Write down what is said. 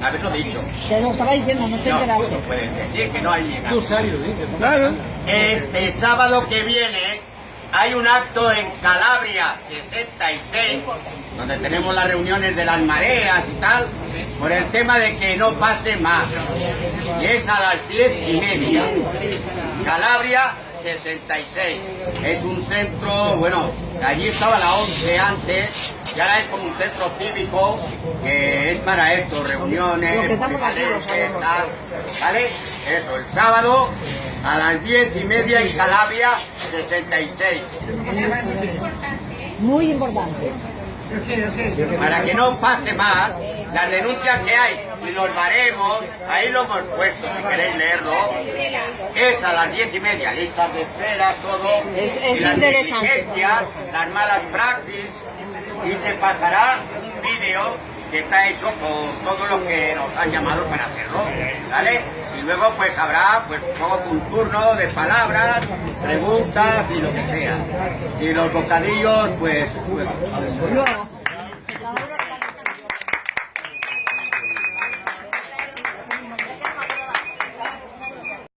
haberlo dicho. Se lo estaba diciendo, no te enteraste. No puedes decir que no hay llegado. Tú sabio, dices. Claro. Este sábado que viene hay un acto en Calabria 66, donde tenemos las reuniones de las mareas y tal, por el tema de que no pase más. Y es a las 10:30. Calabria 66. Es un centro, bueno, allí estaba la 11 antes, y ahora es como un centro cívico que es para esto, reuniones, Lo que estamos aquí, lo sabemos. tal, ¿vale? Eso, el sábado a las 10:30 en Calabria 66. Muy importante. Para que no pase más, las denuncias que hay y los baremos, ahí lo hemos puesto, si queréis leerlo, es a las 10:30, listas de espera, todo, Es las interesante. negligencias, las malas praxis, y se pasará un vídeo que está hecho por todos los que nos han llamado para hacerlo, ¿vale? Y luego pues habrá pues todo un turno de palabras, preguntas y lo que sea. Y los bocadillos pues Luego.